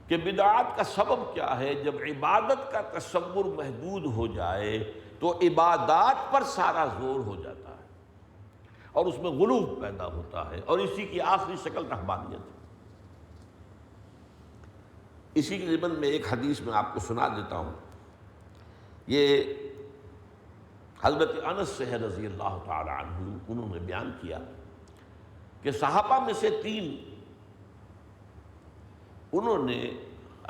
کہ بدعات کا سبب کیا ہے، جب عبادت کا تصور محدود ہو جائے تو عبادات پر سارا زور ہو جاتا ہے اور اس میں غلو پیدا ہوتا ہے، اور اسی کی آخری شکل رہبانیت ہے۔ اسی کے ضمن میں ایک حدیث میں آپ کو سنا دیتا ہوں، یہ حضرت انس سے ہے رضی اللہ تعالی عنہ، انہوں نے بیان کیا کہ صحابہ میں سے 3 انہوں نے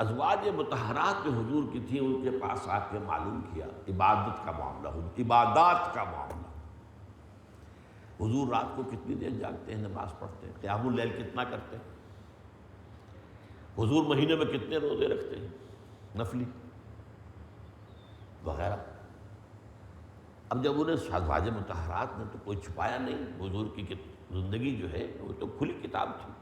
ازواج مطہرات جو حضور کی تھیں ان کے پاس آ کے معلوم کیا عبادت کا معاملہ، عبادات کا معاملہ۔ حضور رات کو کتنی دیر جاگتے ہیں، نماز پڑھتے ہیں، قیام اللیل کتنا کرتے ہیں، حضور مہینے میں کتنے روزے رکھتے ہیں نفلی وغیرہ۔ اب جب انہیں ازواج مطہرات نے تو کوئی چھپایا نہیں، حضور کی زندگی جو ہے وہ تو کھلی کتاب تھی،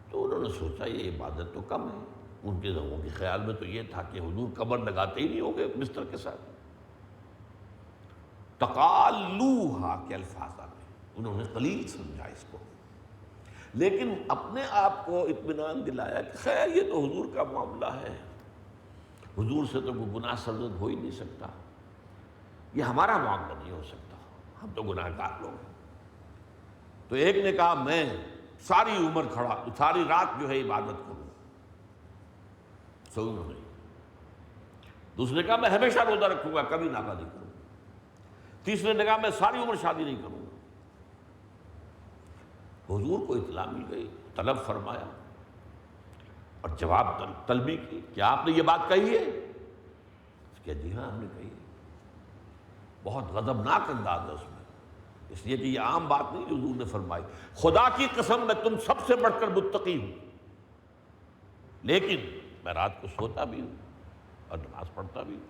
تو انہوں نے سوچا یہ عبادت تو کم ہے۔ ان کے لوگوں کے خیال میں تو یہ تھا کہ حضور کمر لگاتے ہی نہیں ہوں گے بستر کے ساتھ۔ تقالوہا کے الفاظ آتے ہیں، انہوں نے قلیل سمجھا اس کو، لیکن اپنے آپ کو اطمینان دلایا کہ خیر یہ تو حضور کا معاملہ ہے، حضور سے تو کوئی گناہ سرزد ہو ہی نہیں سکتا، یہ ہمارا معاملہ نہیں ہو سکتا، ہم تو گناہ گار لوگ ہیں۔ تو ایک نے کہا میں ساری عمر کھڑا، ساری رات جو ہے عبادت کروں، سوؤں نہیں۔ دوسرے نے کہا میں ہمیشہ روزہ رکھوں گا، کبھی ناغہ نہیں کروں گا۔ تیسرے نے کہا میں ساری عمر شادی نہیں کروں گا۔ حضور کو اطلاع مل گئی، طلب فرمایا اور جواب طلبی کی، کیا آپ نے یہ بات کہی ہے؟ کہ جی ہاں ہم نے کہی ہے۔ بہت غضبناک انداز ہے اس میں، اس لیے کہ یہ عام بات نہیں جو حضور نے فرمائی، خدا کی قسم میں تم سب سے بڑھ کر متقی ہوں، لیکن میں رات کو سوتا بھی ہوں اور نماز پڑھتا بھی ہوں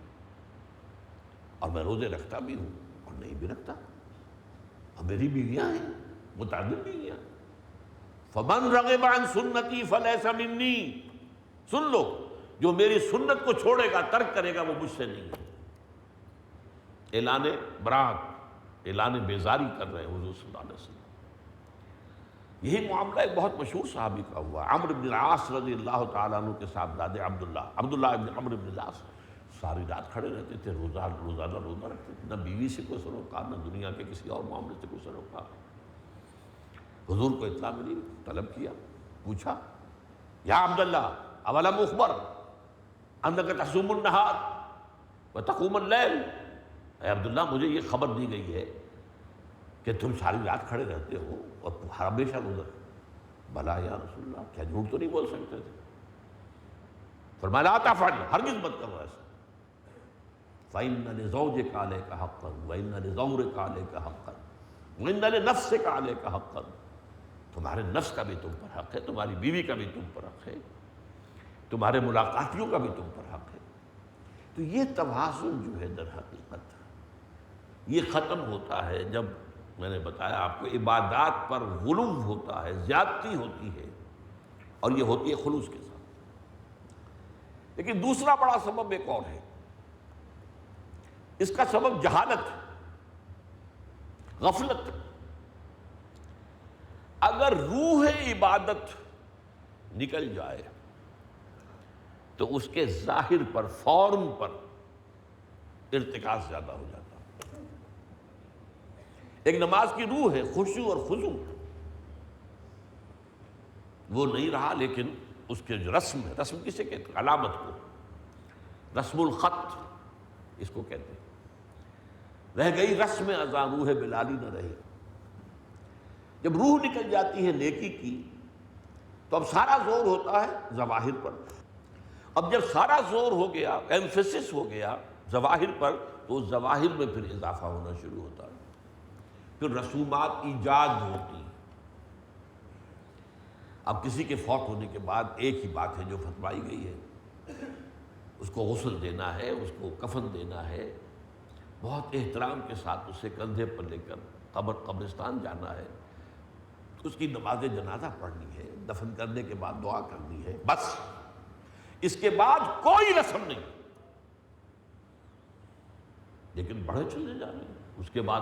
اور میں روزے رکھتا بھی ہوں اور نہیں بھی رکھتا، اور میری بیویاں ہیں، متعدد بیویاں۔ فمن رغب عن سنتی فلیس منی، سن لو جو میری سنت کو چھوڑے گا، ترک کرے گا، وہ مجھ سے نہیں ہے۔ اعلان براءت، اعلان بیزاری کر رہے ہیں حضور صلی اللہ علیہ وسلم۔ یہی معاملہ ایک بہت مشہور صحابی کا ہوا، عمرو بن العاص رضی اللہ تعالیٰ عنہ کے صاحبزادے عبداللہ بن عمرو بن العاص ساری رات کھڑے رہتے تھے، روزانہ روزہ رکھتے تھے، نہ بیوی سے کوئی سروکار، نہ دنیا کے کسی اور معاملے سے کوئی سروکار۔ حضور کو اطلاع ملی، طلب کیا، پوچھا یا عبداللہ اولم اخبر انک تصوم النہار وتقوم اللیل، اے عبداللہ مجھے یہ خبر دی گئی ہے کہ تم ساری رات کھڑے رہتے ہو اور ہمیشہ روزہ۔ بھلا یا رسول اللہ، کیا جھوٹ تو نہیں بول سکتے تھے؟ فرمایا لا تفعل، ہرگز مت کرو ایسا، فإن لزوجک علیک حقا وإن لزورک علیک حقا وإن لنفسک علیک حقا، تمہارے نفس کا بھی تم پر حق ہے، تمہاری بیوی کا بھی تم پر حق ہے، تمہارے ملاقاتیوں کا بھی تم پر حق ہے۔ تو یہ توازن جو ہے در حقیقت یہ ختم ہوتا ہے جب میں نے بتایا آپ کو عبادات پر غلو ہوتا ہے، زیادتی ہوتی ہے، اور یہ ہوتی ہے خلوص کے ساتھ۔ لیکن دوسرا بڑا سبب ایک اور ہے، اس کا سبب جہالت، غفلت۔ اگر روح عبادت نکل جائے تو اس کے ظاہر پر، فارم پر ارتکاز زیادہ ہو جاتا ہے۔ ایک نماز کی روح ہے خشوع اور خضوع، وہ نہیں رہا، لیکن اس کے جو رسم ہے، رسم کسے کہتے ہیں؟ علامت کو، رسم الخط اس کو کہتے ہیں، رہ گئی رسم ازاں روح بلالی نہ رہی۔ جب روح نکل جاتی ہے نیکی کی تو اب سارا زور ہوتا ہے ظواہر پر۔ اب جب سارا زور ہو گیا، ایمفیسس ہو گیا ظواہر پر، تو اس ظواہر میں پھر اضافہ ہونا شروع ہوتا ہے، پھر رسومات ایجاد ہوتی ہیں۔ اب کسی کے فوت ہونے کے بعد ایک ہی بات ہے جو فتوائی گئی ہے، اس کو غسل دینا ہے، اس کو کفن دینا ہے، بہت احترام کے ساتھ اسے کندھے پر لے کر قبرستان جانا ہے، اس کی نماز جنازہ پڑھنی ہے، دفن کرنے کے بعد دعا کرنی ہے، بس اس کے بعد کوئی رسم نہیں۔ لیکن بڑھے چلے جا رہے ہیں۔ اس کے بعد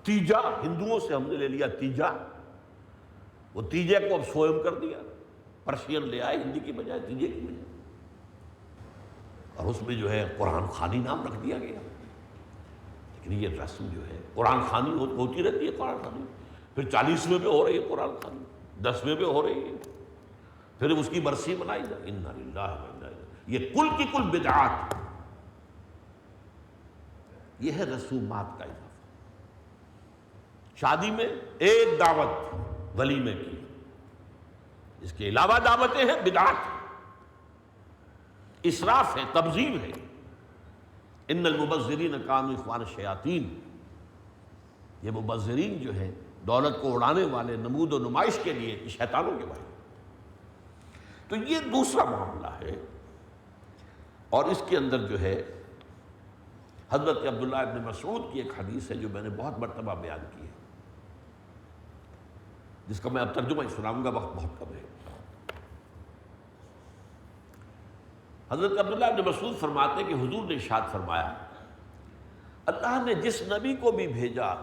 تیجا، ہندوؤں سے ہم نے لے لیا تیجا، وہ تیجے کو اب سوئم کر دیا، پرشین لے آئے ہندی کی بجائے، تیجے کی بجائے، اور اس میں جو ہے قرآن خوانی نام رکھ دیا گیا۔ لیکن یہ رسم جو ہے قرآن خوانی ہوتی رہتی ہے، قرآن خوانی پھر 40ویں میں ہو رہی ہے، قرآن خوانی 10ویں میں ہو رہی ہے، پھر اس کی برسی منائی جائے، انا للہ و انا الیہ۔ یہ کل کی کل بدعات، یہ ہے رسومات کا اضافہ۔ شادی میں ایک دعوت ولیمے کی، اس کے علاوہ دعوتیں ہیں، بدعات، اسراف ہے، تبذیر ہے۔ ان المبذرین کانوا اخوان الشیاطین، یہ مبذرین جو ہیں دولت کو اڑانے والے، نمود و نمائش کے لیے، شیطانوں کے بھائی۔ تو یہ دوسرا معاملہ ہے، اور اس کے اندر جو ہے حضرت عبداللہ ابن مسعود کی ایک حدیث ہے جو میں نے بہت مرتبہ بیان کی ہے، جس کا میں اب ترجمہ ہی سناؤں گا، وقت بہت کم ہے۔ حضرت عبداللہ ابن مسعود فرماتے ہیں کہ حضور نے ارشاد فرمایا، اللہ نے جس نبی کو بھی بھیجا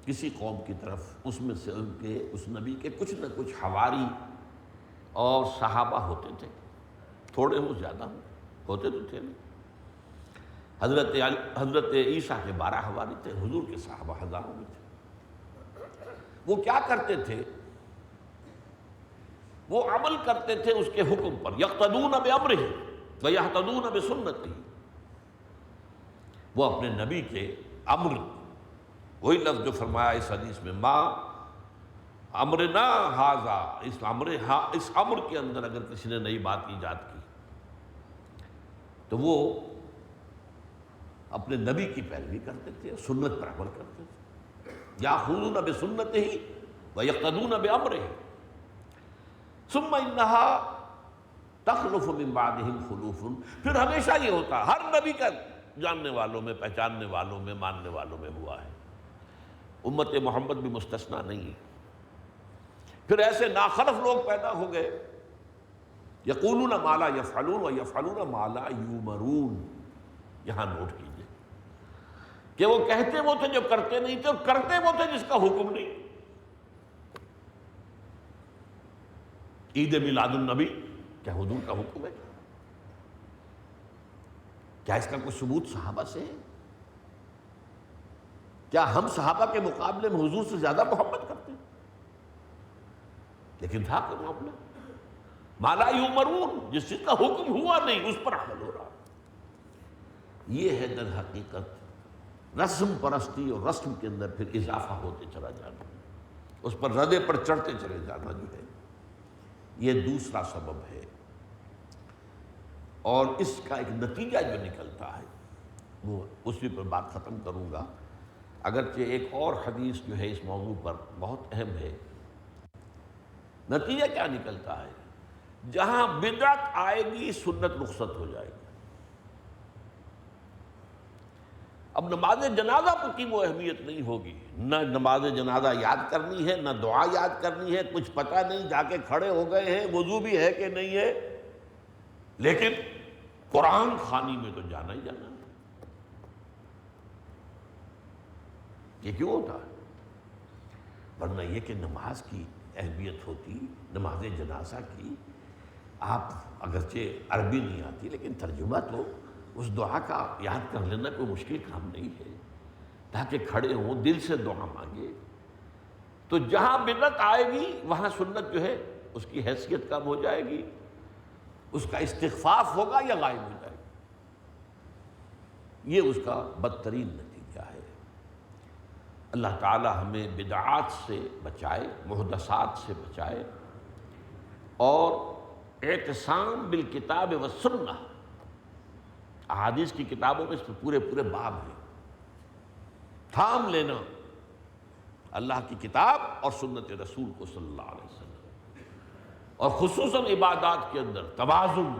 کسی قوم کی طرف، اس میں سے ان کے اس نبی کے کچھ نہ کچھ حواری اور صحابہ ہوتے تھے، تھوڑے ہو زیادہ ہو، ہوتے تو تھے نہیں۔ حضرت عیسیٰ کے 12 حواری تھے، حضور کے صحابہ ہزاروں میں تھے۔ وہ کیا کرتے تھے؟ وہ عمل کرتے تھے اس کے حکم پر، یقتدون بامرہ ویہتدون بسنتہ۔ وہ اپنے نبی کے امر، وہی لفظ جو فرمایا اس حدیث میں، ما امرنا ھذا، اس امر کے اندر اگر کسی نے نئی بات ایجاد کی تو وہ اپنے نبی کی پیروی کرتے تھے، سنت پر عمل کرتے تھے۔ یاخذون بسنتہ ویقتدون بامرہ ثم انہا تخلف من بعدہم خلوف۔ پھر ہمیشہ یہ ہوتا، ہر نبی کا جاننے والوں میں، پہچاننے والوں میں، ماننے والوں میں ہوا ہے، امت محمد بھی مستثنیٰ نہیں ہے۔ پھر ایسے ناخلف لوگ پیدا ہو گئے، یقولون ما لا یفعلون ویفعلون ما لا یؤمرون۔ یہاں نوٹ کیجئے کہ وہ کہتے وہ تھے جو کرتے نہیں تھے، اور کرتے وہ تھے جس کا حکم نہیں۔ عید میلاد النبی کیا حضور کا حکم ہے؟ کیا اس کا کوئی ثبوت صحابہ سے ہے؟ کیا ہم صحابہ کے مقابلے میں حضور سے زیادہ محبت کرتے ہیں؟ لیکن تھا کہ معاملہ ما لا یؤمرون، جس چیز کا حکم ہوا نہیں اس پر عمل ہو رہا۔ یہ ہے در حقیقت رسم پرستی، اور رسم کے اندر پھر اضافہ ہوتے چلا جانا، اس پر ردے پر چڑھتے چلے جانا جو ہے، یہ دوسرا سبب ہے۔ اور اس کا ایک نتیجہ جو نکلتا ہے وہ اسی پر بات ختم کروں گا، اگرچہ ایک اور حدیث جو ہے اس موضوع پر بہت اہم ہے۔ نتیجہ کیا نکلتا ہے؟ جہاں بدعت آئے گی سنت رخصت ہو جائے گی۔ اب نماز جنازہ پر کی وہ اہمیت نہیں ہوگی، نہ نماز جنازہ یاد کرنی ہے، نہ دعا یاد کرنی ہے، کچھ پتہ نہیں، جا کے کھڑے ہو گئے ہیں، وضو بھی ہے کہ نہیں ہے، لیکن قرآن خوانی میں تو جانا ہی جانا ہے۔ یہ کیوں ہوتا ہے؟ ورنہ یہ کہ نماز کی اہمیت ہوتی، نماز جنازہ کی، آپ اگرچہ عربی نہیں آتی لیکن ترجمہ تو اس دعا کا یاد کر لینا کوئی مشکل کام نہیں ہے، تاکہ کھڑے ہوں، دل سے دعا مانگے۔ تو جہاں بدعت آئے گی وہاں سنت جو ہے اس کی حیثیت کم ہو جائے گی، اس کا استخفاف ہوگا یا غائب ہو جائے گا۔ یہ اس کا بدترین نتیجہ ہے۔ اللہ تعالی ہمیں بدعات سے بچائے، محدثات سے بچائے، اور اعتصام بالکتاب والسنہ، احادیث کی کتابوں میں اس پر پورے باب ہیں، تھام لینا اللہ کی کتاب اور سنت رسول کو صلی اللہ علیہ وسلم، اور خصوصاً عبادات کے اندر توازن،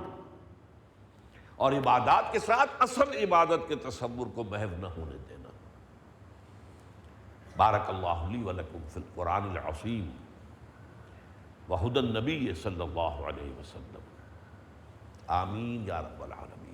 اور عبادات کے ساتھ اصل عبادت کے تصور کو محو نہ ہونے دینا۔ بارک اللہ لی ولکم فی القرآن العظیم وہدی النبی صلی اللہ علیہ وسلم، آمین یا رب العالمین۔